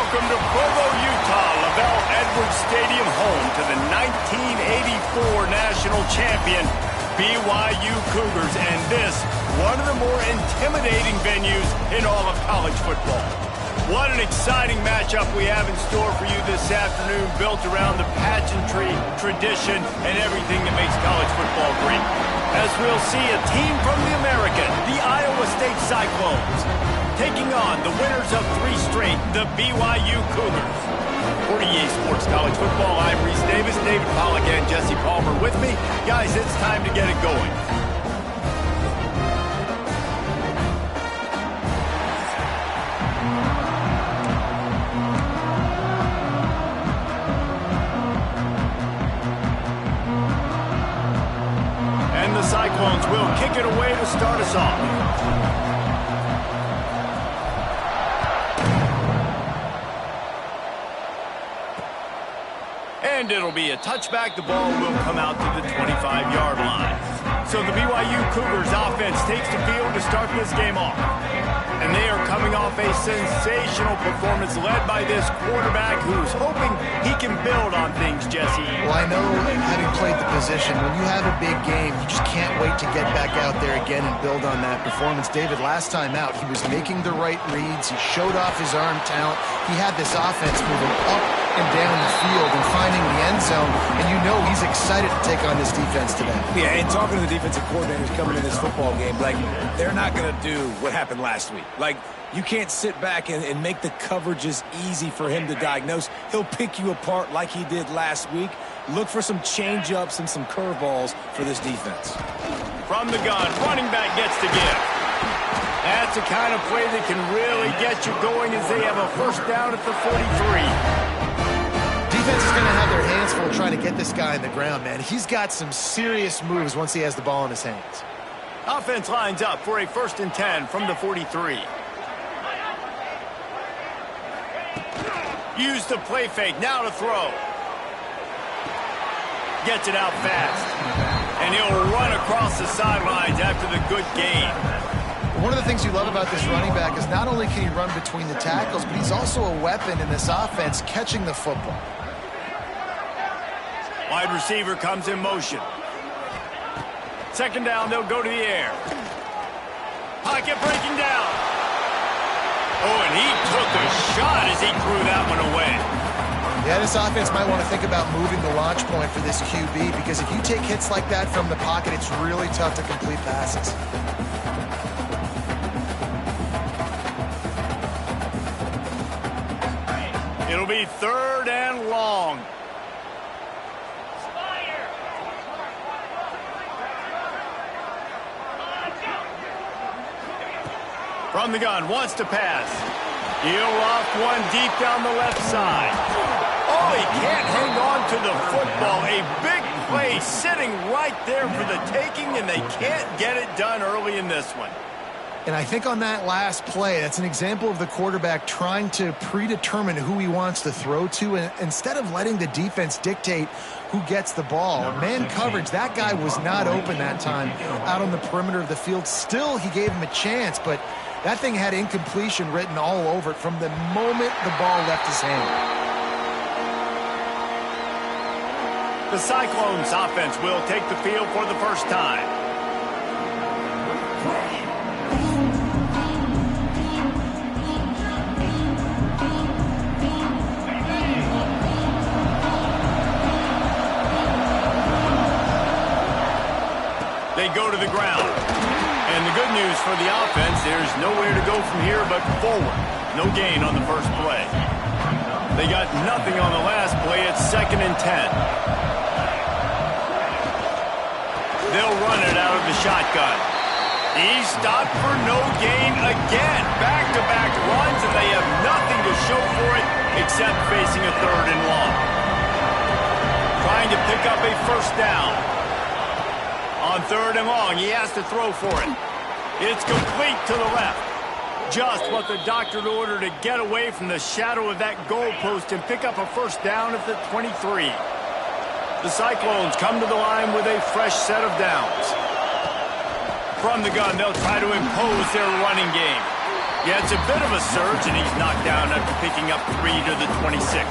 Welcome to Provo, Utah, LaBelle Edwards Stadium, home to the 1984 national champion BYU Cougars, and this, one of the more intimidating venues in all of college football. What an exciting matchup we have in store for you this afternoon, built around the pageantry, tradition, and everything that makes college football great. As we'll see a team from the American, the Iowa State Cyclones, taking on the winners of 3 straight, the BYU Cougars. For EA Sports College Football, I'm Reese Davis, David Pollack, and Jesse Palmer with me. Guys, it's time to get it going. And the Cyclones will kick it away to start us off. And it'll be a touchback. The ball will come out to the 25-yard line. So the BYU Cougars offense takes the field to start this game off. And they are coming off a sensational performance led by this quarterback who's hoping he can build on things, Jesse. Well, I know, having played the position, when you have a big game, you just can't wait to get back out there again and build on that performance. David, last time out, he was making the right reads. He showed off his arm talent. He had this offense moving up and down the field and finding the end zone, and you know he's excited to take on this defense today. Yeah, and talking to the defensive coordinators coming in this football game, like, they're not going to do what happened last week. Like, you can't sit back and make the coverages easy for him to diagnose. He'll pick you apart like he did last week. Look for some change-ups and some curveballs for this defense. From the gun, running back gets the give. That's the kind of play that can really get you going as they have a first down at the 43. Defense is going to have their hands full trying to get this guy in the ground, man. He's got some serious moves once he has the ball in his hands. Offense lines up for a 1st and 10 from the 43. Use the play fake, now to throw. Gets it out fast. And he'll run across the sidelines after the good gain. One of the things you love about this running back is not only can he run between the tackles, but he's also a weapon in this offense catching the football. Wide receiver comes in motion. 2nd down, they'll go to the air. Pocket breaking down. Oh, and he took a shot as he threw that one away. Yeah, this offense might want to think about moving the launch point for this QB, because if you take hits like that from the pocket, it's really tough to complete passes. It'll be 3rd and long. From the gun, wants to pass. He'll loft one deep down the left side. Oh, he can't hang on to the football. A big play sitting right there for the taking, and they can't get it done early in this one. And I think on that last play, that's an example of the quarterback trying to predetermine who he wants to throw to, and instead of letting the defense dictate who gets the ball. Man coverage, that guy was not open that time out on the perimeter of the field. Still, he gave him a chance, but that thing had incompletion written all over it from the moment the ball left his hand. The Cyclones offense will take the field for the first time. They go to the ground. And the good news for the offense, there's nowhere to go from here but forward. No gain on the first play. They got nothing on the last play. It's 2nd and 10. They'll run it out of the shotgun. He's stopped for no gain again. Back-to-back runs, and they have nothing to show for it except facing a 3rd and long. Trying to pick up a 1st down. On 3rd and long, he has to throw for it. It's complete to the left. Just what the doctor ordered to get away from the shadow of that goalpost and pick up a 1st down at the 23. The Cyclones come to the line with a fresh set of downs. From the gun, they'll try to impose their running game. Yeah, it's a bit of a surge, and he's knocked down after picking up 3 to the 26.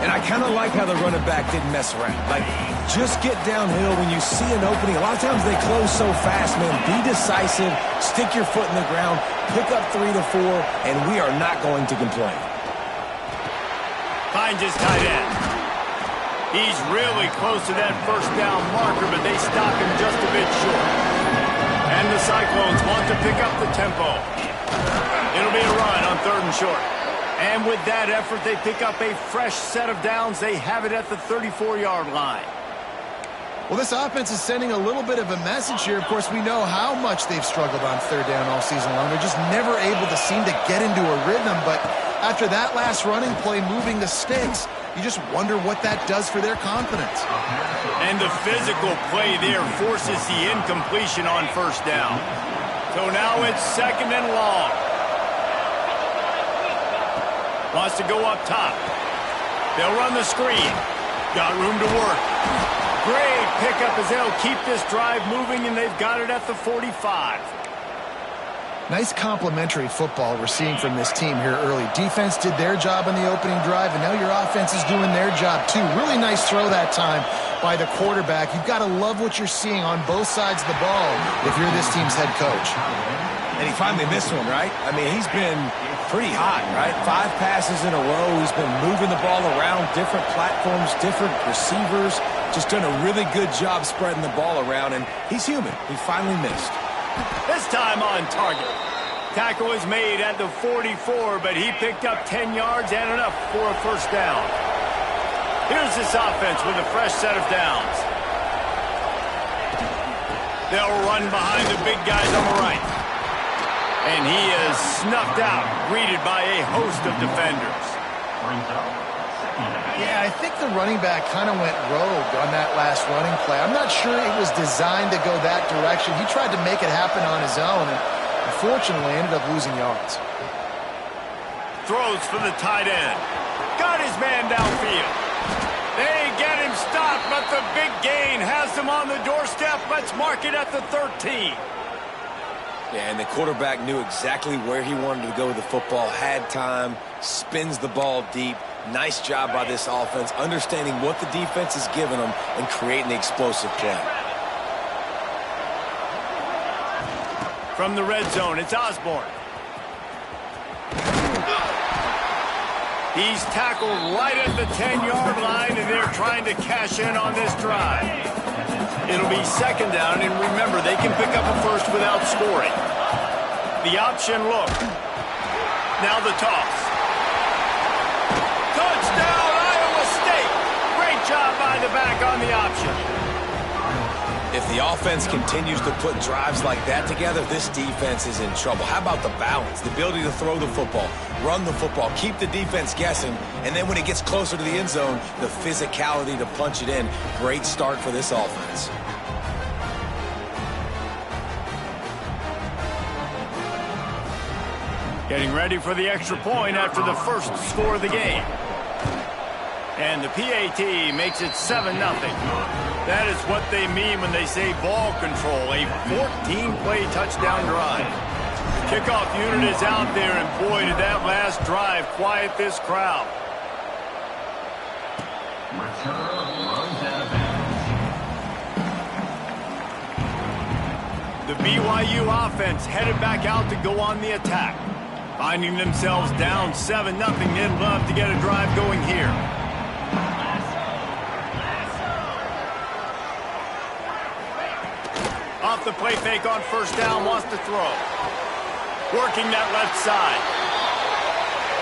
And I kind of like how the running back didn't mess around. Like, just get downhill when you see an opening. A lot of times they close so fast, man. Be decisive, stick your foot in the ground, pick up 3 to 4, and we are not going to complain. Finds his tight end. He's really close to that first down marker, but they stop him just a bit short. And the Cyclones want to pick up the tempo. It'll be a run on 3rd and short. And with that effort, they pick up a fresh set of downs. They have it at the 34-yard line. Well, this offense is sending a little bit of a message here. Of course, we know how much they've struggled on 3rd down all season long. They're just never able to seem to get into a rhythm. But after that last running play moving the sticks, you just wonder what that does for their confidence. And the physical play there forces the incompletion on 1st down. So now it's 2nd and long. Wants to go up top. They'll run the screen. Got room to work. Great pickup as they'll keep this drive moving, and they've got it at the 45. Nice complementary football we're seeing from this team here early. Defense did their job on the opening drive, and now your offense is doing their job too. Really nice throw that time by the quarterback. You've got to love what you're seeing on both sides of the ball if you're this team's head coach. And he finally missed one, right? I mean, he's been pretty hot, right? 5 passes in a row. He's been moving the ball around different platforms, different receivers. Just done a really good job spreading the ball around, and he's human. He finally missed. This time on target. Tackle is made at the 44, but he picked up 10 yards and enough for a 1st down. Here's this offense with a fresh set of downs. They'll run behind the big guys on the right. And he is snuffed out, greeted by a host of defenders. Yeah, I think the running back kind of went rogue on that last running play. I'm not sure it was designed to go that direction. He tried to make it happen on his own, and unfortunately ended up losing yards. Throws for the tight end. Got his man downfield. They get him stopped, but the big gain has them on the doorstep. Let's mark it at the 13. Yeah, and the quarterback knew exactly where he wanted to go with the football, had time, spins the ball deep. Nice job by this offense, understanding what the defense is giving them and creating the explosive play. From the red zone, it's Osborne. He's tackled right at the 10-yard line, and they're trying to cash in on this drive. It'll be 2nd down, and remember, they can pick up a 1st without scoring. The option look. Now the toss. Touchdown, Iowa State! Great job by the back on the option. If the offense continues to put drives like that together, this defense is in trouble. How about the balance, the ability to throw the football, run the football, keep the defense guessing, and then when it gets closer to the end zone, the physicality to punch it in. Great start for this offense. Getting ready for the extra point after the first score of the game. And the PAT makes it 7-0. That is what they mean when they say ball control, a 14-play touchdown drive. The kickoff unit is out there, and boy, did that last drive quiet this crowd. The BYU offense headed back out to go on the attack. Finding themselves down 7-0, they'd love to get a drive going here. Off the play fake on 1st down, wants to throw. Working that left side.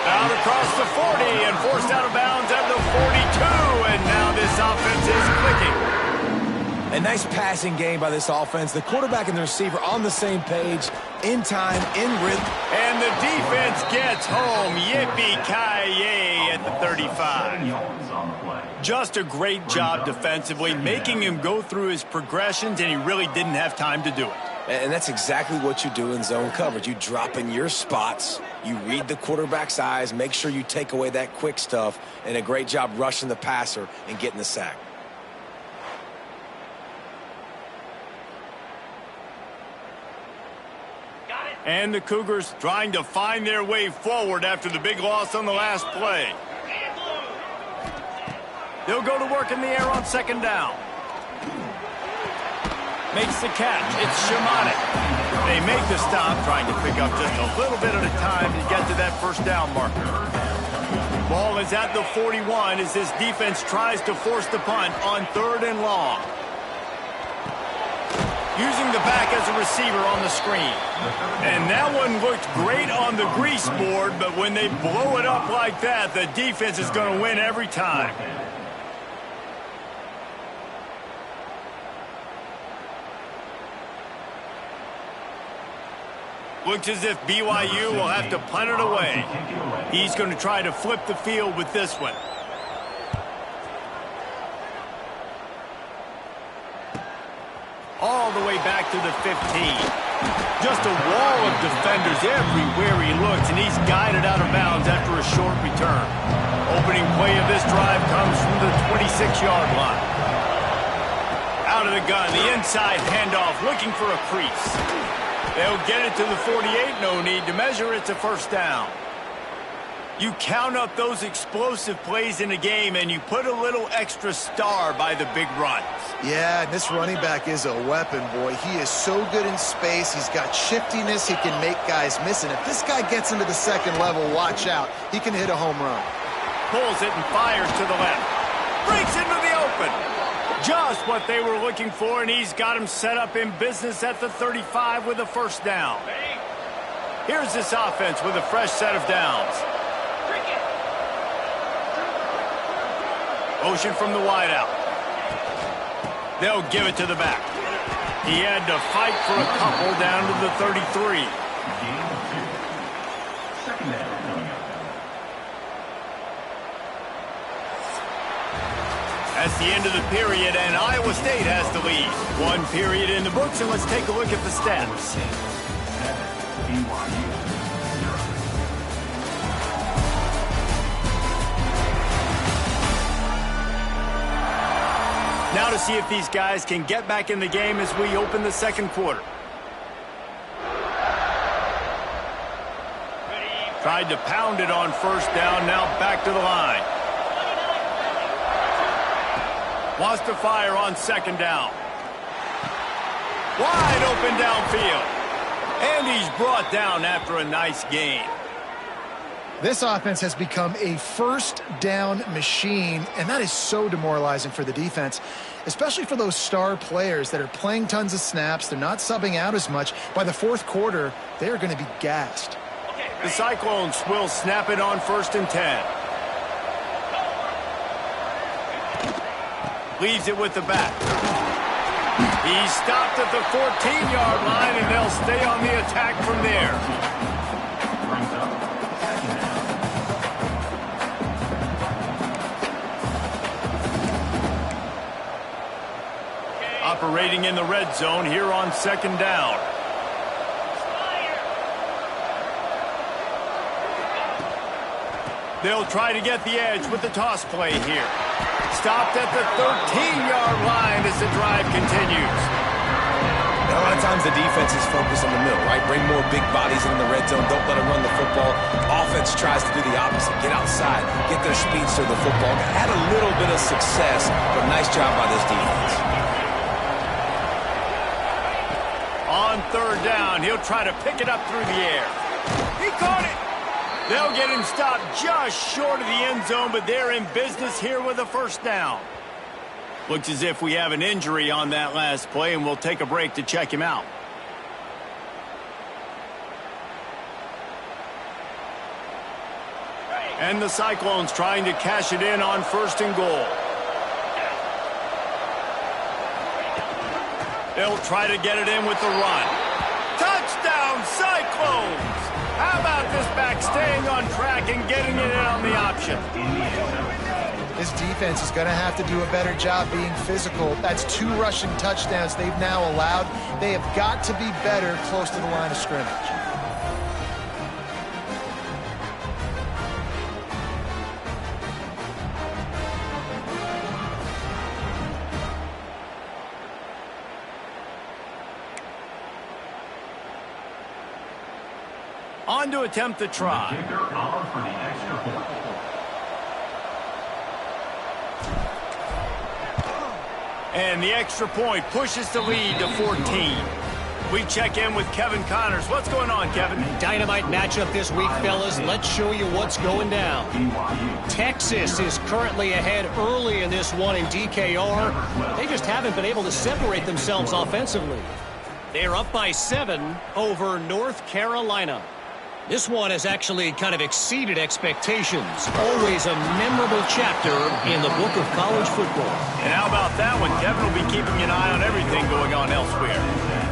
Out across the 40 and forced out of bounds at the 42. And now this offense is clicking. A nice passing game by this offense. The quarterback and the receiver on the same page, in time, in rhythm. And the defense gets home. Yippee-ki-yay at the 35. Just a great job defensively, making him go through his progressions, and he really didn't have time to do it. And that's exactly what you do in zone coverage. You drop in your spots, you read the quarterback's eyes, make sure you take away that quick stuff, and a great job rushing the passer and getting the sack. Got it. And the Cougars trying to find their way forward after the big loss on the last play. They'll go to work in the air on second down. Makes the catch. It's Shimonic. They make the stop, trying to pick up just a little bit at a time to get to that first down marker. Ball is at the 41 as this defense tries to force the punt on 3rd and long. Using the back as a receiver on the screen. And that one looked great on the grease board, but when they blow it up like that, the defense is going to win every time. Looks as if BYU will have to punt it away. He's going to try to flip the field with this one. All the way back to the 15. Just a wall of defenders everywhere he looks, and he's guided out of bounds after a short return. Opening play of this drive comes from the 26-yard line. Out of the gun, the inside handoff, looking for a crease. They'll get it to the 48, no need to measure, it's a first down. You count up those explosive plays in a game, and you put a little extra star by the big runs. Yeah, and this running back is a weapon, boy. He is so good in space. He's got shiftiness. He can make guys miss. And if this guy gets into the second level, watch out. He can hit a home run. Pulls it and fires to the left. Breaks into the open. Just what they were looking for, and he's got him set up in business at the 35 with a first down. Here's this offense with a fresh set of downs. Motion from the wideout. They'll give it to the back. He had to fight for a couple down to the 33. That's the end of the period, and Iowa State has the lead. 1 period in the books, and let's take a look at the stats. Now to see if these guys can get back in the game as we open the second quarter. Tried to pound it on first down, now back to the line. Wants to fire on second down. Wide open downfield. And he's brought down after a nice gain. This offense has become a first down machine, and that is so demoralizing for the defense, especially for those star players that are playing tons of snaps. They're not subbing out as much. By the fourth quarter, they're going to be gassed. The Cyclones will snap it on 1st and 10. Leaves it with the back. He's stopped at the 14-yard line, and they'll stay on the attack from there. Operating in the red zone here on second down. They'll try to get the edge with the toss play here. Stopped at the 13-yard line as the drive continues. A lot of times the defense is focused on the middle, right? Bring more big bodies in the red zone. Don't let them run the football. Offense tries to do the opposite. Get outside. Get their speedster the football. Had a little bit of success, but nice job by this defense. On third down, he'll try to pick it up through the air. He caught it. They'll get him stopped just short of the end zone, but they're in business here with a first down. Looks as if we have an injury on that last play, and we'll take a break to check him out. And the Cyclones trying to cash it in on 1st and goal. They'll try to get it in with the run. Touchdown, Cyclones! How about this back staying on track and getting it in on the option? This defense is going to have to do a better job being physical. That's 2 rushing touchdowns they've now allowed. They have got to be better close to the line of scrimmage. On to attempt the try. And the extra point pushes the lead to 14. We check in with Kevin Connors. What's going on, Kevin? Dynamite matchup this week, fellas. Let's show you what's going down. Texas is currently ahead early in this one in DKR. They just haven't been able to separate themselves offensively. They're up by 7 over North Carolina. This one has actually kind of exceeded expectations. Always a memorable chapter in the book of college football. And how about that one? Kevin will be keeping an eye on everything going on elsewhere.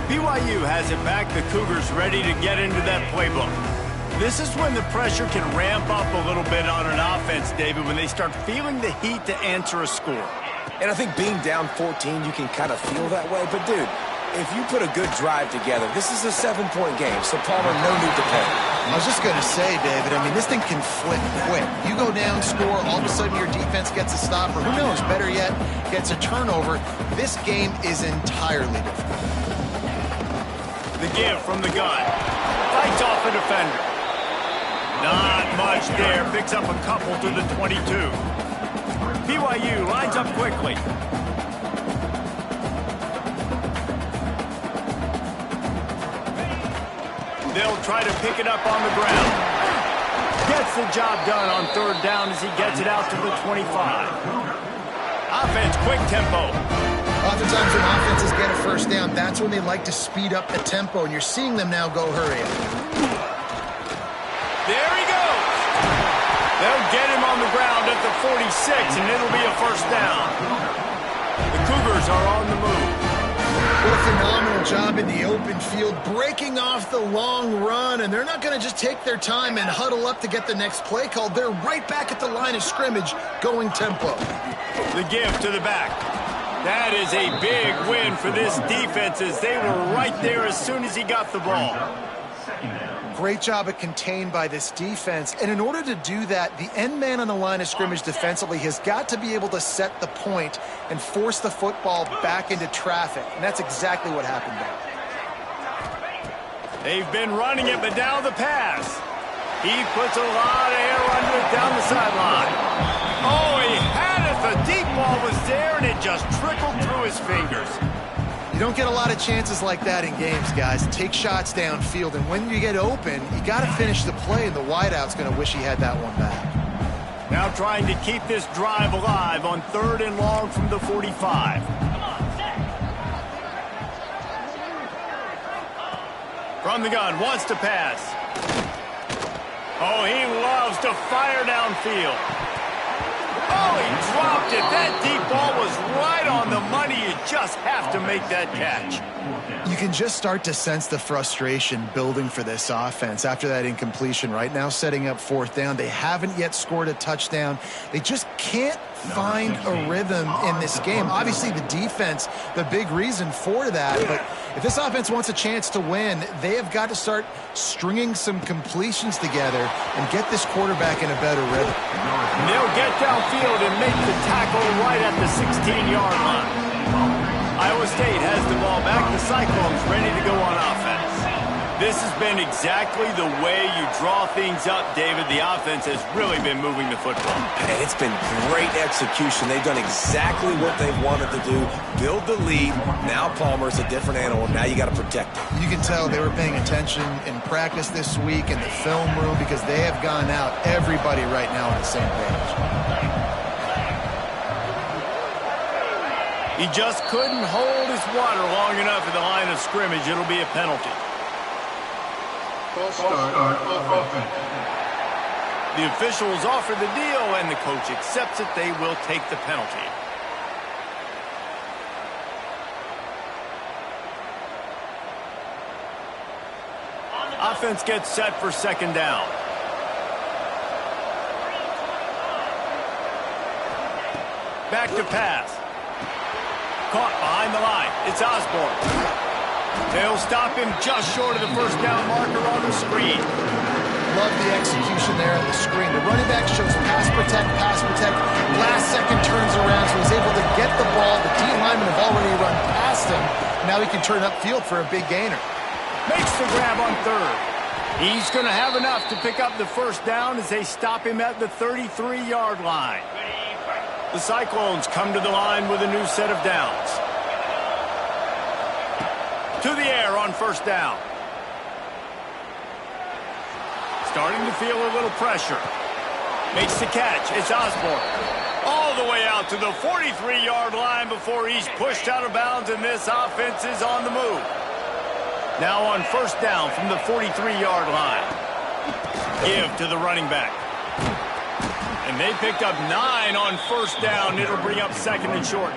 BYU has it back. The Cougars ready to get into that playbook. This is when the pressure can ramp up a little bit on an offense, David, when they start feeling the heat to answer a score. And I think being down 14, you can kind of feel that way. But, dude, if you put a good drive together, this is a 7-point game, so Palmer, no need to panic. I was just going to say, David, I mean, this thing can flip quick. You go down, score, all of a sudden your defense gets a stop, or who knows, better yet, gets a turnover. This game is entirely different. The give from the gun. Fights off a defender. Not much there. Picks up a couple to the 22. BYU lines up quickly. They'll try to pick it up on the ground. Gets the job done on third down as he gets it out to the 25. Offense, quick tempo. Oftentimes when offenses get a first down, that's when they like to speed up the tempo, and you're seeing them now go hurry up. There he goes. They'll get him on the ground at the 46, and it'll be a first down. The Cougars are on the move. What a phenomenal job in the open field, breaking off the long run, and they're not going to just take their time and huddle up to get the next play called. They're right back at the line of scrimmage, going tempo. The give to the back. That is a big win for this defense as they were right there as soon as he got the ball. Great job at contained by this defense. And in order to do that, the end man on the line of scrimmage defensively has got to be able to set the point and force the football back into traffic. And that's exactly what happened there. They've been running it, but now the pass. He puts a lot of air under it down the sideline. Oh, he had it. The deep ball was there, and it just trickled through his fingers. You don't get a lot of chances like that in games, guys. Take shots downfield, and when you get open, you got to finish the play, and the wideout's going to wish he had that one back. Now trying to keep this drive alive on third and long from the 45. From the gun, wants to pass. Oh, he loves to fire downfield. Oh, he dropped it. That deep ball was right on the money. You just have to make that catch. You can just start to sense the frustration building for this offense after that incompletion. Right now, setting up fourth down. They haven't yet scored a touchdown. They just can't find a rhythm in this game. Obviously, the defense, the big reason for that. But if this offense wants a chance to win, they have got to start stringing some completions together and get this quarterback in a better rhythm. And they'll get downfield and make the tackle right at the 16-yard line. Iowa State has the ball back. The Cyclones ready to go on offense. This has been exactly the way you draw things up, David. The offense has really been moving the football. And it's been great execution. They've done exactly what they've wanted to do. Build the lead. Now Palmer's a different animal. Now you got to protect him. You can tell they were paying attention in practice this week in the film room because they have gone out, everybody right now on the same page. He just couldn't hold his water long enough at the line of scrimmage. It'll be a penalty. The officials offer the deal, and the coach accepts it. They will take the penalty. Offense gets set for second down. Back to pass. Caught behind the line. It's Osborne. They'll stop him just short of the first down marker on the screen. Love the execution there on the screen. The running back shows pass protect, pass protect. Last second turns around, so he's able to get the ball. The D linemen have already run past him. Now he can turn upfield for a big gainer. Makes the grab on third. He's going to have enough to pick up the first down as they stop him at the 33-yard line. The Cyclones come to the line with a new set of downs. To the air on first down. Starting to feel a little pressure. Makes the catch. It's Osborne. All the way out to the 43-yard line before he's pushed out of bounds, and this offense is on the move. Now on first down from the 43-yard line. Give to the running back. And they picked up 9 on first down. It'll bring up second and short.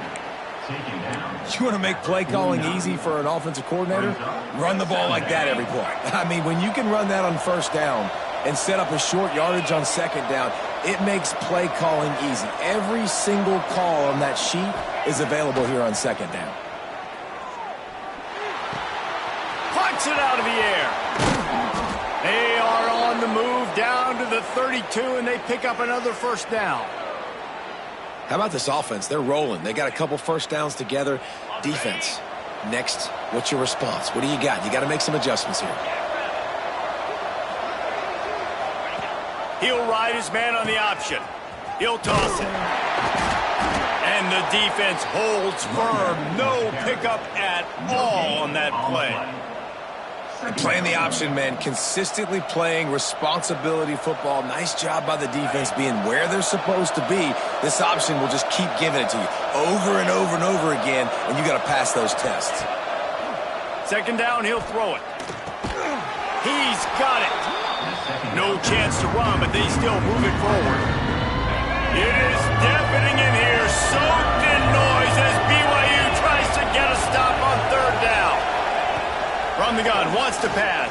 You want to make play calling easy for an offensive coordinator? Run the ball like that every play. I mean, when you can run that on first down and set up a short yardage on second down, it makes play calling easy. Every single call on that sheet is available here on second down. Punch it out of the air. They are on the move down to the 32, and they pick up another first down. How about this offense? They're rolling. They got a couple first downs together. Defense. Next, what's your response? What do you got? You got to make some adjustments here. He'll ride his man on the option. He'll toss it. And the defense holds firm. No pickup at all on that play. Playing the option, man. Consistently playing responsibility football. Nice job by the defense being where they're supposed to be. This option will just keep giving it to you over and over and over again, and you got to pass those tests. Second down, he'll throw it. He's got it. No chance to run, but they still move it forward. It is deafening in here, soaked in noise as BYU tries to get a stop on third down. From the gun, wants to pass.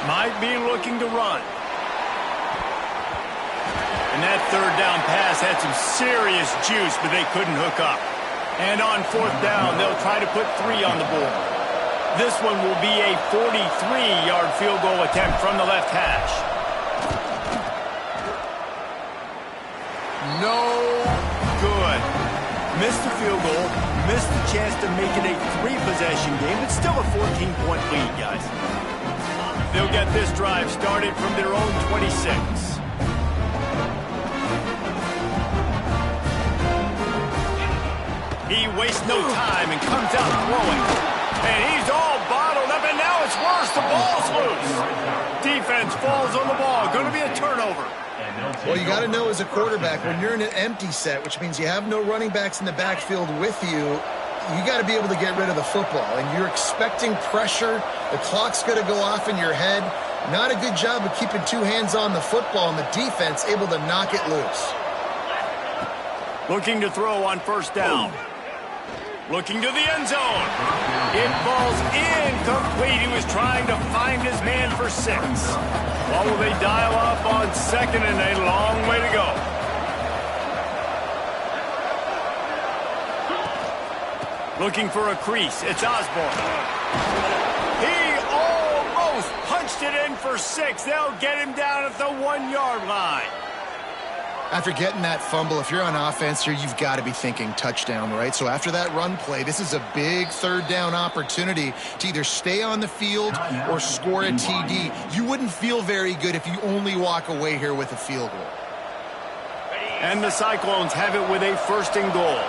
Might be looking to run. And that third down pass had some serious juice, but they couldn't hook up. And on fourth down, they'll try to put 3 on the board. This one will be a 43-yard field goal attempt from the left hash. No good. Missed the field goal, missed the chance to make it a 3-possession game. It's still a 14-point lead, guys. They'll get this drive started from their own 26. He wastes no time and comes out throwing. And he's all bottled up, and now it's worse. The ball's loose. Defense falls on the ball. Going to be a turnover. Well, you got to know as a quarterback, when you're in an empty set, which means you have no running backs in the backfield with you, you got to be able to get rid of the football. And you're expecting pressure. The clock's going to go off in your head. Not a good job of keeping 2 hands on the football, and the defense able to knock it loose. Looking to throw on first down. Looking to the end zone. It falls incomplete. He was trying to find his man for 6. Well, will they dial up on second, and a long way to go. Looking for a crease. It's Osborne. He almost punched it in for 6. They'll get him down at the 1-yard line. After getting that fumble, if you're on offense here, you've got to be thinking touchdown, right? So after that run play, this is a big third down opportunity to either stay on the field or score a TD. You wouldn't feel very good if you only walk away here with a field goal. And the Cyclones have it with a first and goal.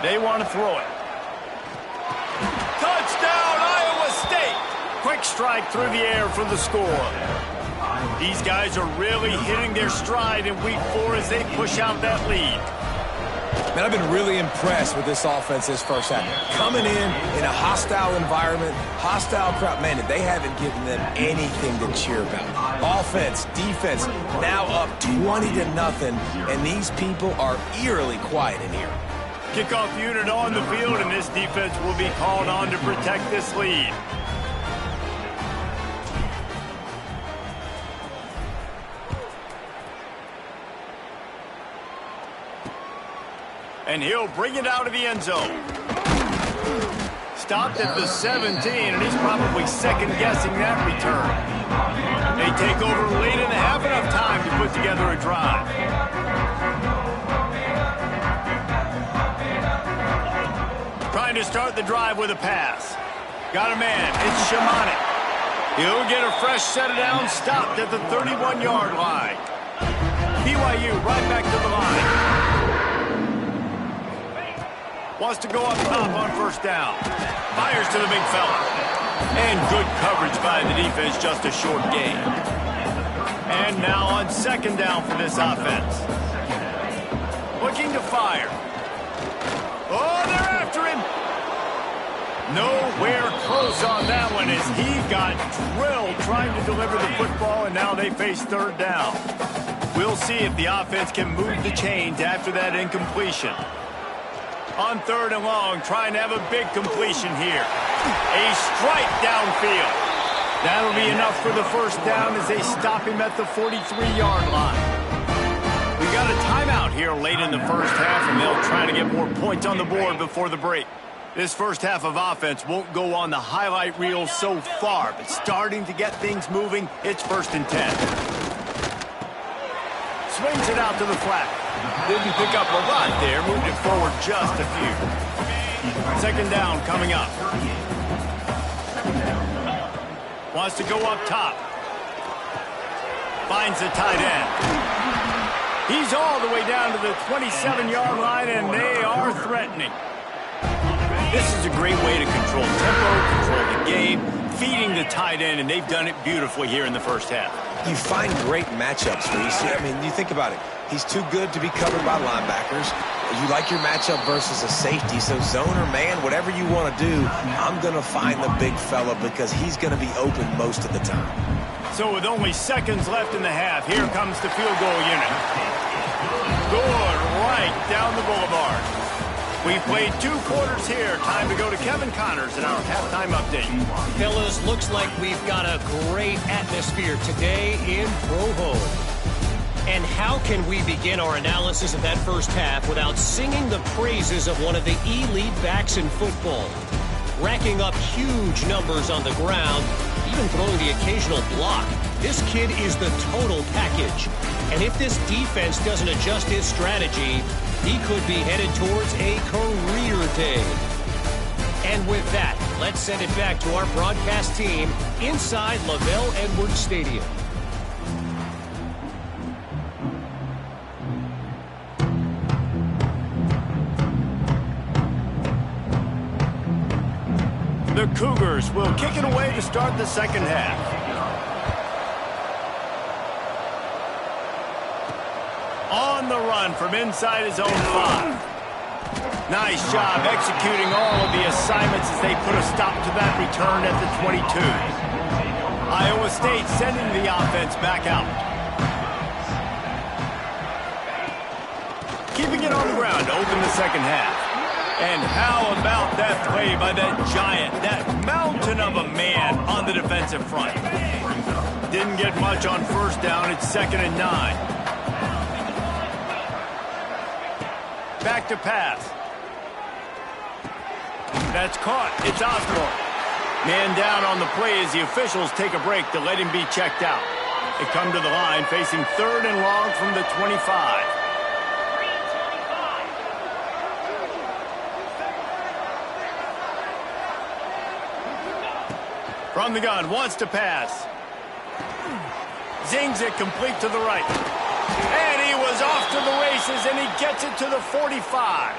They want to throw it. Touchdown, Iowa State! Quick strike through the air for the score. These guys are really hitting their stride in week 4 as they push out that lead. Man, I've been really impressed with this offense this first half. Coming in a hostile environment, hostile crowd. Man, they haven't given them anything to cheer about. Offense, defense, now up 20-0, and these people are eerily quiet in here. Kickoff unit on the field, and this defense will be called on to protect this lead. And he'll bring it out of the end zone. Stopped at the 17, and he's probably second-guessing that return. They take over late in the half, enough time to put together a drive. Trying to start the drive with a pass. Got a man. It's Shimonic. He'll get a fresh set of downs stopped at the 31-yard line. BYU right back to the line. Wants to go up top on first down. Fires to the big fella. And good coverage by the defense, just a short gain. And now on second down for this offense. Looking to fire. Oh, they're after him. Nowhere close on that one as he got drilled trying to deliver the football, and now they face third down. We'll see if the offense can move the chains after that incompletion. On third and long, trying to have a big completion here. A strike downfield. That'll be enough for the first down as they stop him at the 43-yard line. We got a timeout here late in the first half, and they'll try to get more points on the board before the break. This first half of offense won't go on the highlight reel so far, but starting to get things moving, it's 1st and 10. Swings it out to the flat. Didn't pick up a lot there, moved it forward just a few. Second down coming up. Wants to go up top. Finds the tight end. He's all the way down to the 27-yard line, and they are threatening. This is a great way to control tempo, control the game, feeding the tight end, and they've done it beautifully here in the first half. You find great matchups, Reese. I mean, you think about it. He's too good to be covered by linebackers. You like your matchup versus a safety, so zone or man, whatever you want to do, I'm going to find the big fella because he's going to be open most of the time. So with only seconds left in the half, here comes the field goal unit. Good right down the boulevard. We've played 2 quarters here. Time to go to Kevin Connors in our halftime update. Fellas, looks like we've got a great atmosphere today in Provo. And how can we begin our analysis of that first half without singing the praises of one of the elite backs in football? Racking up huge numbers on the ground, even throwing the occasional block. This kid is the total package. And if this defense doesn't adjust his strategy, he could be headed towards a career day. And with that, let's send it back to our broadcast team inside LaVell Edwards Stadium. The Cougars will kick it away to start the second half. On the run from inside his own 5. Nice job executing all of the assignments as they put a stop to that return at the 22. Iowa State sending the offense back out. Keeping it on the ground to open the second half. And how about that play by that giant, that mountain of a man on the defensive front? Didn't get much on first down. It's 2nd and 9. Back to pass. That's caught. It's Osborne. Man down on the play as the officials take a break to let him be checked out. They come to the line facing 3rd and long from the 25. From the gun, wants to pass. Zings it complete to the right. And he was off to the races, and he gets it to the 45.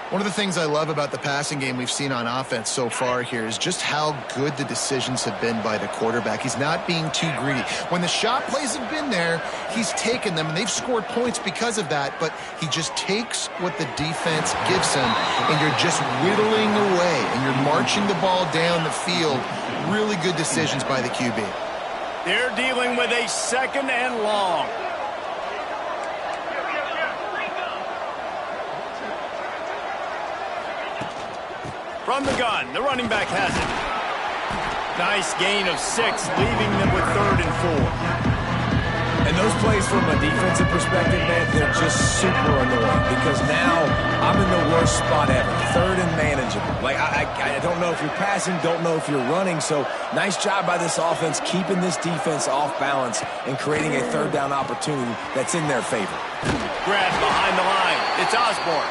One of the things I love about the passing game we've seen on offense so far here is just how good the decisions have been by the quarterback. He's not being too greedy. When the shot plays have been there, he's taken them, and they've scored points because of that, but he just takes what the defense gives him, and you're just whittling away, and you're marching the ball down the field. Really good decisions by the QB. They're dealing with a 2nd and long. From the gun, the running back has it. Nice gain of 6, leaving them with 3rd and 4. And those plays from a defensive perspective, man, they're just super annoying because now I'm in the worst spot ever. 3rd and manageable. Like, I don't know if you're passing, don't know if you're running. So nice job by this offense keeping this defense off balance and creating a 3rd down opportunity that's in their favor. Grab behind the line. It's Osborne.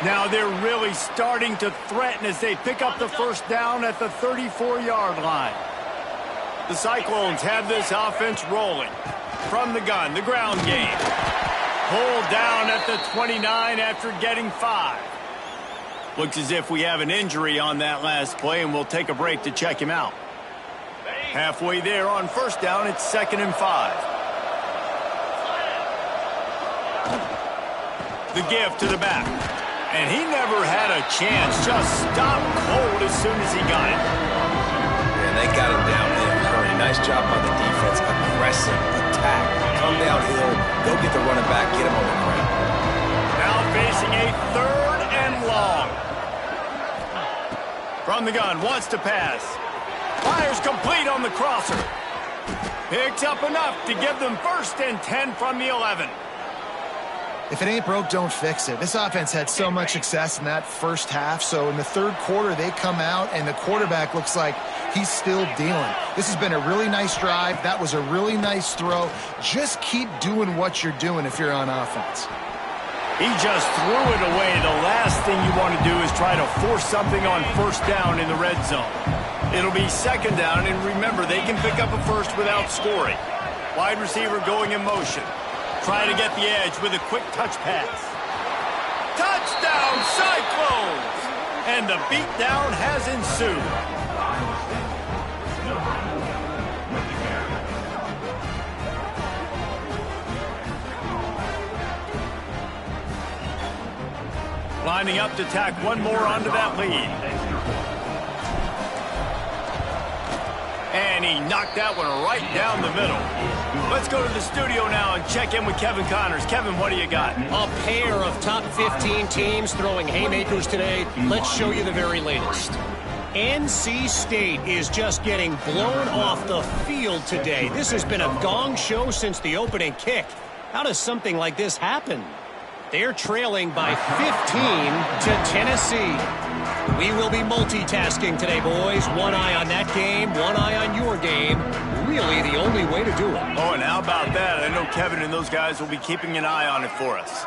Now they're really starting to threaten as they pick up the first down at the 34-yard line. The Cyclones have this offense rolling. From the gun, the ground game. Pulled down at the 29 after getting 5. Looks as if we have an injury on that last play, and we'll take a break to check him out. Halfway there on first down, it's 2nd and 5. The give to the back. And he never had a chance. Just stopped cold as soon as he got it. And they got him down in a hurry. Nice job by the defense. Aggressive attack. Come downhill. Go get the running back. Get him on the ground. Now facing a 3rd and long. From the gun, wants to pass. Fires complete on the crosser. Picks up enough to give them 1st and 10 from the 11. If it ain't broke, don't fix it. This offense had so much success in that first half, so in the 3rd quarter, they come out, and the quarterback looks like he's still dealing. This has been a really nice drive. That was a really nice throw. Just keep doing what you're doing if you're on offense. He just threw it away. The last thing you want to do is try to force something on first down in the red zone. It'll be 2nd down, and remember, they can pick up a first without scoring. Wide receiver going in motion. Trying to get the edge with a quick touch pass. Touchdown, Cyclones! And the beatdown has ensued. Lining up to tack one more onto that lead. And he knocked that one right down the middle. Let's go to the studio now and check in with Kevin Connors. Kevin, what do you got? A pair of top 15 teams throwing haymakers today. Let's show you the very latest. NC State is just getting blown off the field today. This has been a gong show since the opening kick. How does something like this happen? They're trailing by 15 to Tennessee. We will be multitasking today, boys. One eye on that game, one eye on your game. Really the only way to do it. Oh, and how about that? I know Kevin and those guys will be keeping an eye on it for us.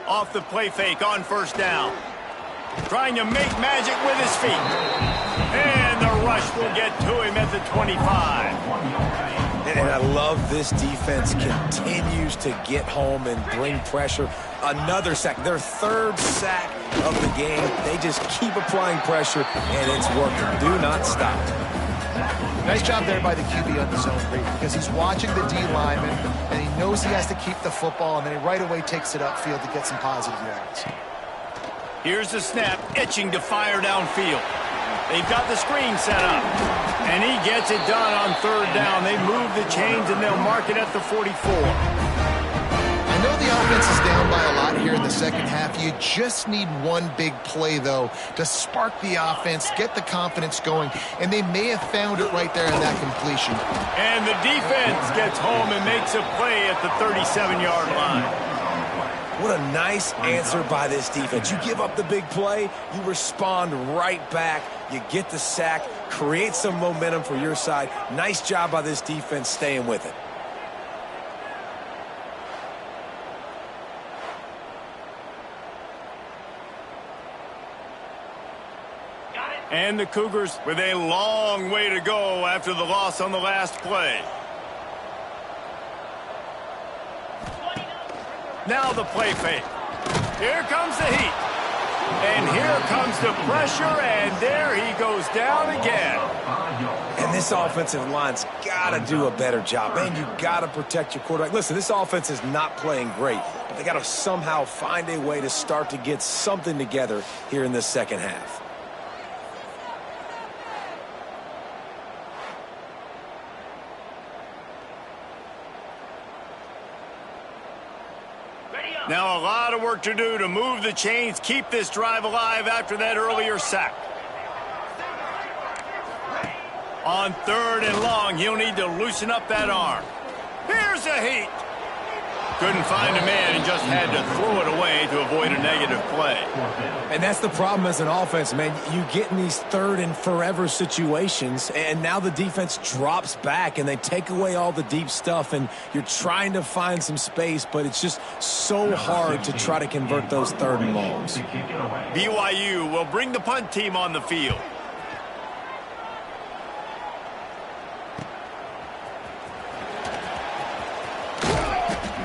Off the play fake on first down. Trying to make magic with his feet. And the rush will get to him at the 25. And I love this defense continues to get home and bring pressure. Another sack, their 3rd sack of the game. They just keep applying pressure, and it's working. Do not stop. Nice job there by the QB on the zone read because he's watching the D lineman, and he knows he has to keep the football, and then he right away takes it upfield to get some positive yards. Here's the snap, itching to fire downfield. They've got the screen set up. And he gets it done on 3rd down. They move the chains, and they'll mark it at the 44. I know the offense is down by a lot here in the 2nd half. You just need one big play, though, to spark the offense, get the confidence going, and they may have found it right there in that completion. And the defense gets home and makes a play at the 37-yard line. What a nice answer by this defense. You give up the big play, you respond right back, you get the sack, create some momentum for your side. Nice job by this defense staying with it. And the Cougars with a long way to go after the loss on the last play. Now the play fake. Here comes the heat. And here comes the pressure, and there he goes down again. And this offensive line's got to do a better job. Man, you got to protect your quarterback. Listen, this offense is not playing great, but they got to somehow find a way to start to get something together here in this 2nd half. Now a lot of work to do to move the chains, keep this drive alive after that earlier sack. On 3rd and long, he'll need to loosen up that arm. Here's a heat. Couldn't find a man and just had to throw it away to avoid a negative. negative play. And that's the problem as an offense, man. You get in these third and forever situations, and now the defense drops back, and they take away all the deep stuff, and you're trying to find some space, but it's just so hard to try to convert those third and longs. BYU will bring the punt team on the field.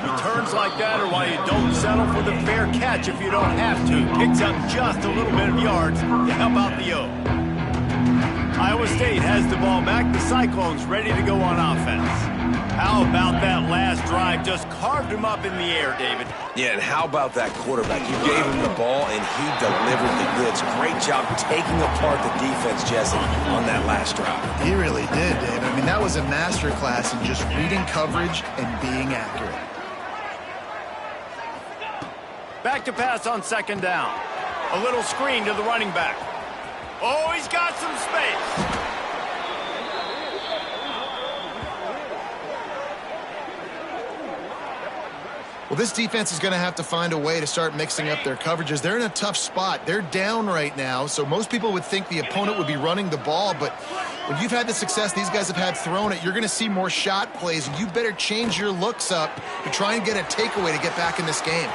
Returns like that are why you don't settle for the fair catch if you don't have to. Picks up just a little bit of yards to help out the O. Iowa State has the ball back. The Cyclones ready to go on offense. How about that last drive? Just carved him up in the air, David. Yeah, and how about that quarterback? You gave him the ball, and he delivered the goods. Great job taking apart the defense, Jesse, on that last drive. He really did, David. I mean, that was a masterclass in just reading coverage and being accurate. Back to pass on second down. A little screen to the running back. Oh, he's got some space. Well, this defense is going to have to find a way to start mixing up their coverages. They're in a tough spot. They're down right now, so most people would think the opponent would be running the ball, but when you've had the success these guys have had throwing it, you're going to see more shot plays. You better change your looks up to try and get a takeaway to get back in this game.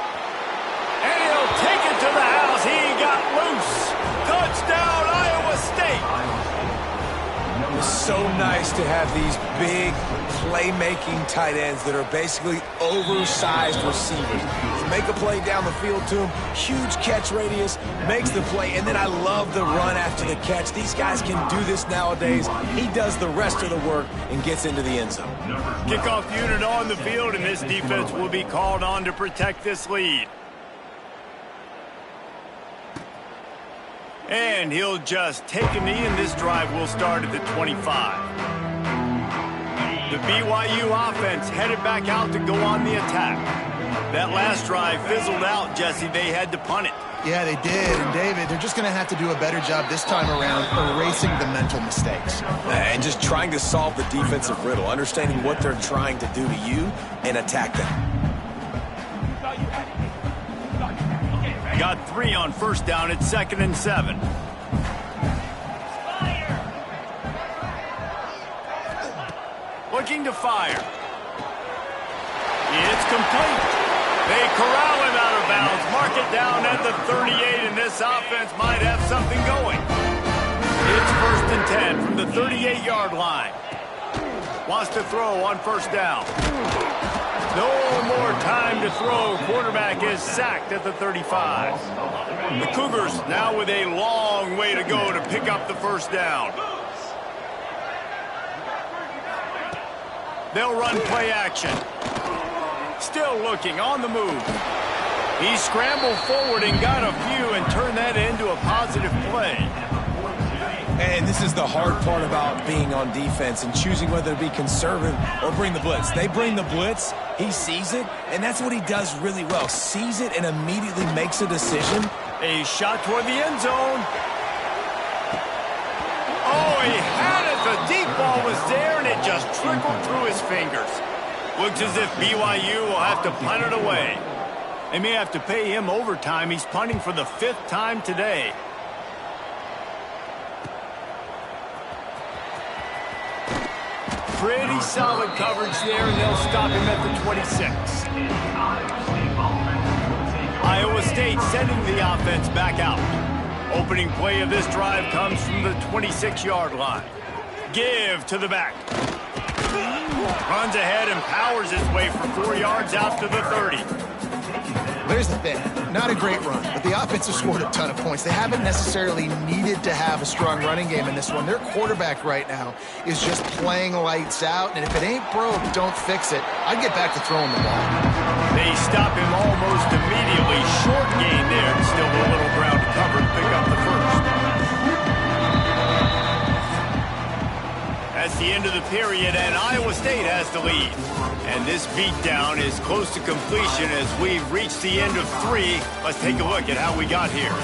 And he'll take it to the house. He got loose. Touchdown, Iowa State. It's so nice to have these big playmaking tight ends that are basically oversized receivers. Make a play down the field to him, huge catch radius, makes the play, and then I love the run after the catch. These guys can do this nowadays. He does the rest of the work and gets into the end zone. Kickoff unit on the field, and this defense will be called on to protect this lead. And he'll just take a knee, and this drive will start at the 25. The BYU offense headed back out to go on the attack. That last drive fizzled out, Jesse. They had to punt it. Yeah, they did. And, David, they're just going to have to do a better job this time around erasing the mental mistakes. And just trying to solve the defensive riddle, understanding what they're trying to do to you and attack them. Got 3 on first down at 2nd and 7. Looking to fire. It's complete. They corral him out of bounds. Mark it down at the 38, and this offense might have something going. It's 1st and 10 from the 38-yard line. Wants to throw on first down. No more time to throw. Quarterback is sacked at the 35. The Cougars now with a long way to go to pick up the first down. They'll run play action. Still looking on the move. He scrambled forward and got a few and turned that into a positive play. And this is the hard part about being on defense and choosing whether to be conservative or bring the blitz. They bring the blitz, he sees it, and that's what he does really well. Sees it and immediately makes a decision. A shot toward the end zone. Oh, he had it. The deep ball was there, and it just trickled through his fingers. Looks as if BYU will have to punt it away. They may have to pay him overtime. He's punting for the 5th time today. Pretty solid coverage there, and they'll stop him at the 26. Iowa State sending the offense back out. Opening play of this drive comes from the 26-yard line. Give to the back. Runs ahead and powers his way for 4 yards out to the 30. There's the thing. Not a great run, but the offense has scored a ton of points. They haven't necessarily needed to have a strong running game in this one. Their quarterback right now is just playing lights out, and if it ain't broke, don't fix it. I'd get back to throwing the ball. They stop him almost immediately. Short gain there, and still a little ground to cover to pick up the first. That's the end of the period, and Iowa State has the lead. And this beatdown is close to completion as we've reached the end of 3. Let's take a look at how we got here.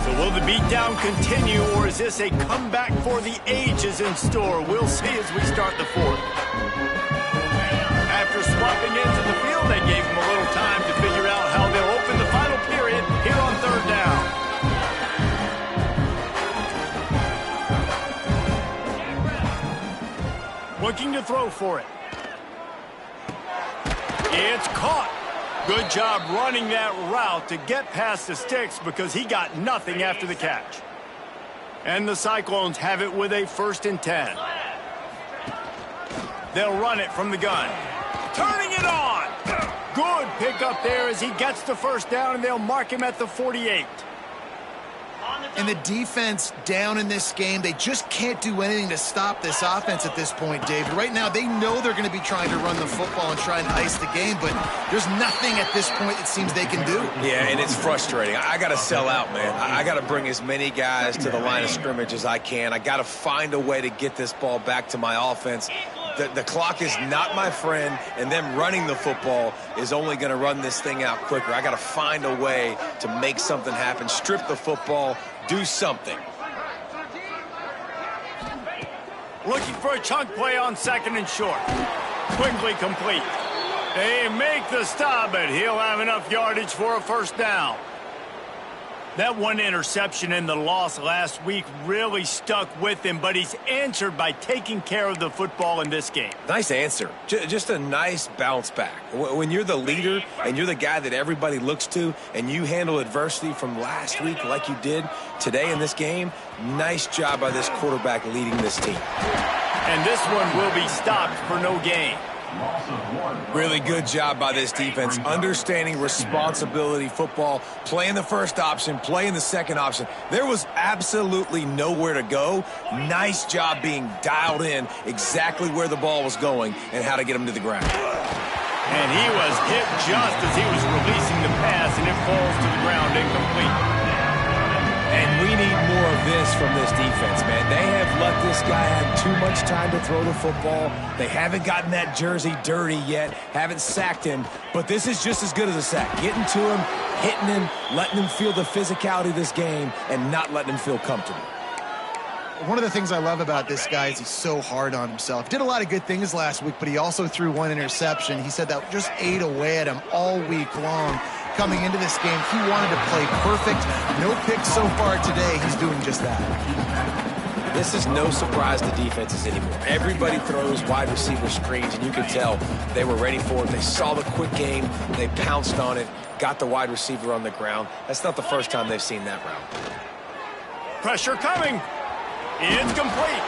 So will the beatdown continue, or is this a comeback for the ages in store? We'll see as we start the 4th. looking to throw for it. It's caught. Good job running that route to get past the sticks because he got nothing after the catch. And the Cyclones have it with a 1st and 10. They'll run it from the gun. Turning it on. Good pickup there as he gets the 1st down, and they'll mark him at the 48. And the defense down in this game, they just can't do anything to stop this offense at this point, David. Right now, they know they're going to be trying to run the football and try and ice the game, but there's nothing at this point it seems they can do. Yeah, and it's frustrating. I got to sell out, man. I got to bring as many guys to the line of scrimmage as I can. I got to find a way to get this ball back to my offense. The clock is not my friend, and them running the football is only going to run this thing out quicker. I got to find a way to make something happen, strip the football, do something. Looking for a chunk play on 2nd and short. Quickly complete. They make the stop, but he'll have enough yardage for a 1st down. That one interception and the loss last week really stuck with him, but he's answered by taking care of the football in this game. Nice answer. Just a nice bounce back. When you're the leader and you're the guy that everybody looks to and you handle adversity from last week like you did today in this game, nice job by this quarterback leading this team. And this one will be stopped for no gain. Really good job by this defense, understanding responsibility football, playing the 1st option, playing the 2nd option. There was absolutely nowhere to go. Nice job being dialed in exactly where the ball was going and how to get him to the ground. And he was hit just as he was releasing the pass, and it falls to the ground incomplete. And we need more of this from this defense, man. They have let this guy have too much time to throw the football. They haven't gotten that jersey dirty yet, haven't sacked him, but this is just as good as a sack. Getting to him, hitting him, letting him feel the physicality of this game, and not letting him feel comfortable. One of the things I love about this guy is he's so hard on himself. Did a lot of good things last week, but he also threw one interception. He said that just ate away at him all week long. Coming into this game, he wanted to play perfect. No picks so far today. He's doing just that. This is no surprise to defenses anymore. Everybody throws wide receiver screens, and you can tell they were ready for it. They saw the quick game. They pounced on it, got the wide receiver on the ground. That's not the first time they've seen that route. Pressure coming. It's complete.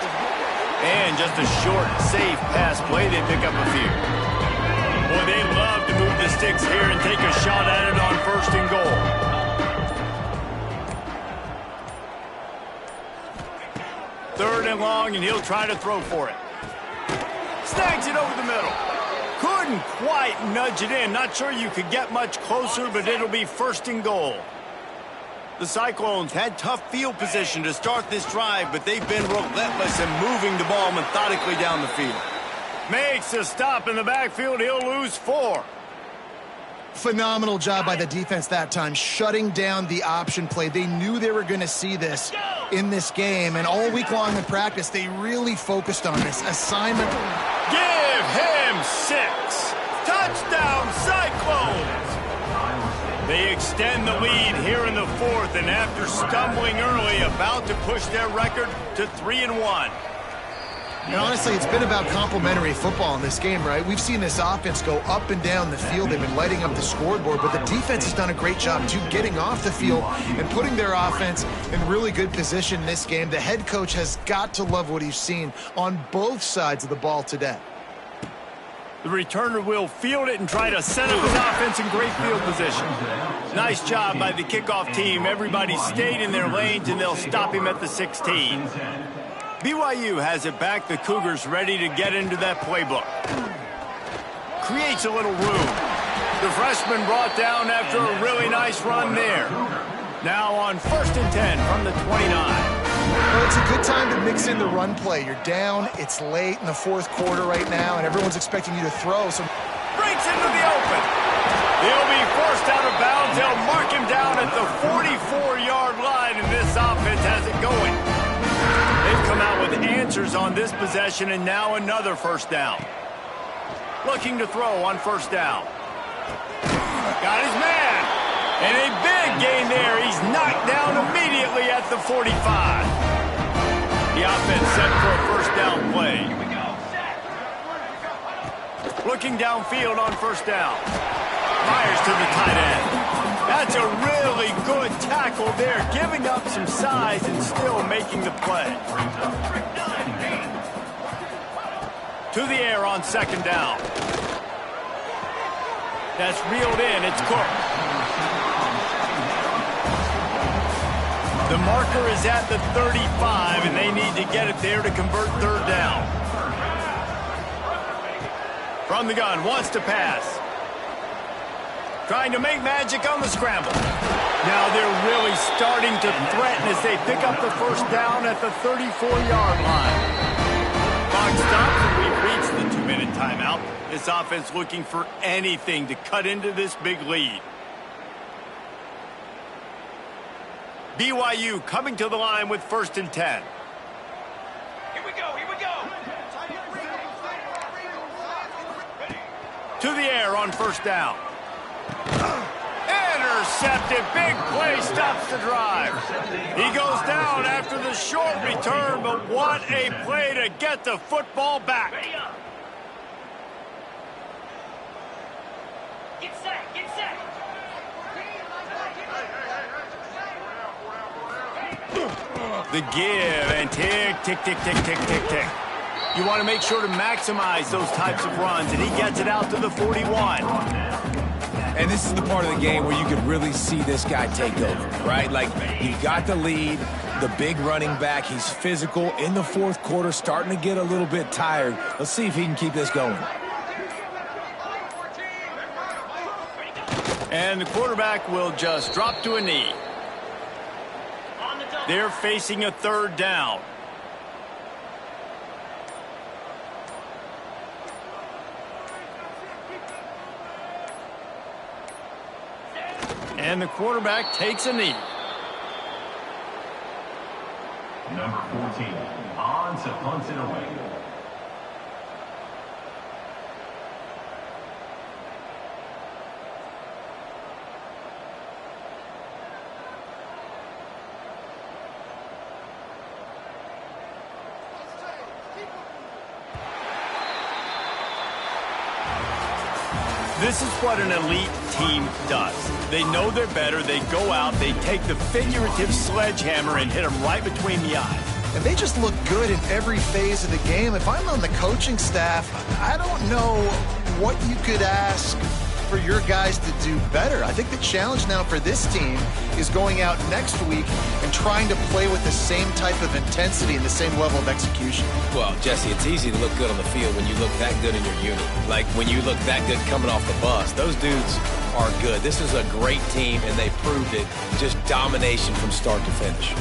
And just a short, safe pass play. They pick up a few. Boy, they love to move the sticks here and take a shot at it on 1st and goal. Third and long, and he'll try to throw for it. Snags it over the middle. Couldn't quite nudge it in. Not sure you could get much closer, but it'll be 1st and goal. The Cyclones had tough field position to start this drive, but they've been relentless in moving the ball methodically down the field. Makes a stop in the backfield. He'll lose 4. Phenomenal job by the defense that time, shutting down the option play. They knew they were going to see this in this game, and all week long in practice, they really focused on this assignment. Give him 6. Touchdown, Cyclones! They extend the lead here in the 4th, and after stumbling early, about to push their record to 3-1. And honestly, it's been about complementary football in this game, right? We've seen this offense go up and down the field. They've been lighting up the scoreboard, but the defense has done a great job, too, getting off the field and putting their offense in really good position in this game. The head coach has got to love what he's seen on both sides of the ball today. The returner will field it and try to set up his offense in great field position. Nice job by the kickoff team. Everybody stayed in their lanes, and they'll stop him at the 16. BYU has it back. The Cougars ready to get into that playbook. Creates a little room. The freshman brought down after a really nice run there. Now on 1st and 10 from the 29. Well, it's a good time to mix in the run play. You're down, it's late in the 4th quarter right now, and everyone's expecting you to throw. So breaks into the open. He'll be forced out of bounds. They'll mark him down at the 44-yard line, and this offense has it going. They've come out with answers on this possession, and now another 1st down. Looking to throw on 1st down. Got his man. And a big gain there. He's knocked down immediately at the 45. The offense set for a 1st down play. Looking downfield on first down. Fires to the tight end. That's a really good tackle there, giving up some size and still making the play. To the air on second down. That's reeled in. It's Cook. The marker is at the 35, and they need to get it there to convert third down. From the gun, wants to pass. Trying to make magic on the scramble. Now they're really starting to threaten as they pick up the first down at the 34-yard line. Clock stops, and we've reached the 2-minute timeout. This offense looking for anything to cut into this big lead. BYU coming to the line with 1st and 10. Here we go, here we go. To the air on first down. Intercepted. Big play stops the drive. He goes down after the short return, but what a play to get the football back. Get set, get set. The give and tick, tick, tick, tick, tick, tick, tick. You want to make sure to maximize those types of runs, and he gets it out to the 41. And this is the part of the game where you could really see this guy take over, right? Like, he got the lead, the big running back. He's physical in the fourth quarter, starting to get a little bit tired. Let's see if he can keep this going. And the quarterback will just drop to a knee. They're facing a third down. And the quarterback takes a knee. Number 14, on to punt it away. This is what an elite team does. They know they're better. They go out, they take the figurative sledgehammer and hit them right between the eyes. And they just look good in every phase of the game. If I'm on the coaching staff, I don't know what you could ask for your guys to do better. I think the challenge now for this team is going out next week and trying to play with the same type of intensity and the same level of execution. Well, Jesse, it's easy to look good on the field when you look that good in your unit. Like when you look that good coming off the bus. Those dudes are good. This is a great team, and they proved it. Just domination from start to finish.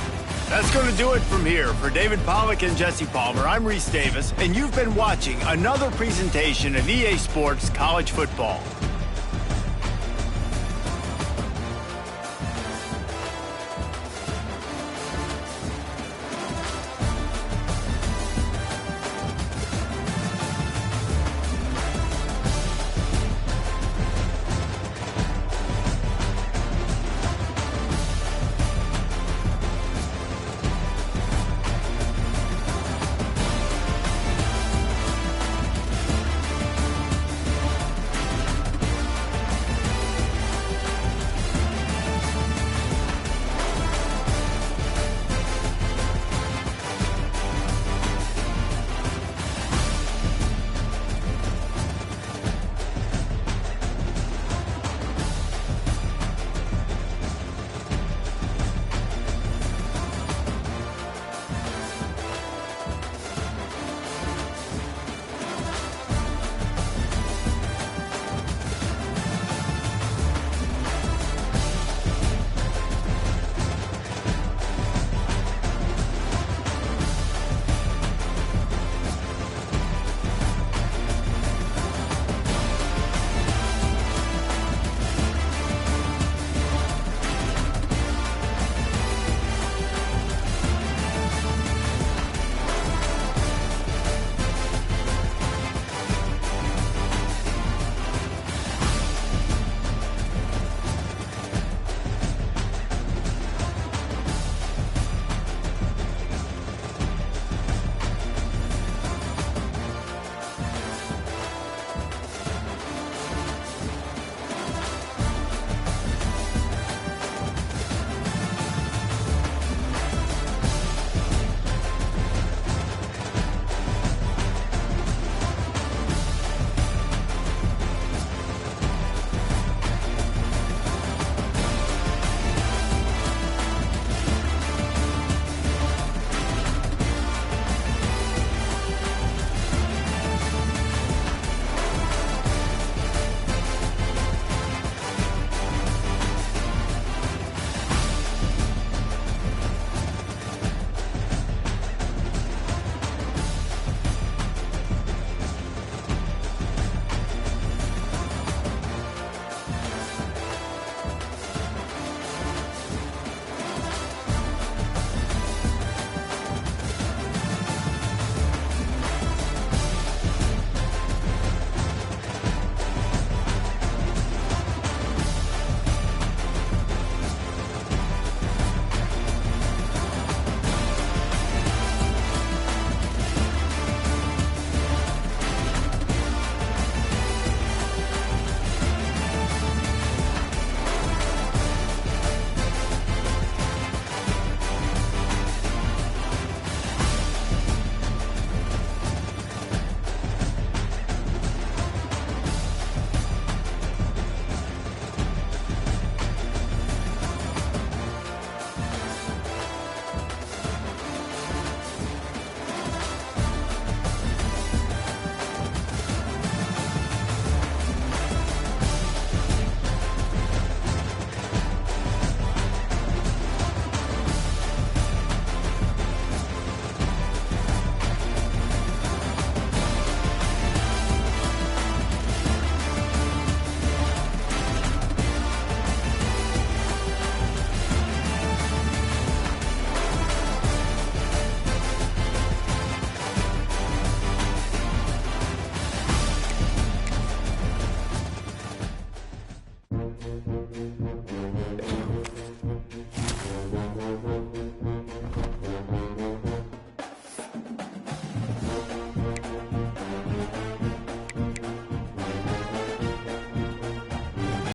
That's going to do it from here. For David Pollack and Jesse Palmer, I'm Reese Davis, and you've been watching another presentation of EA Sports College Football.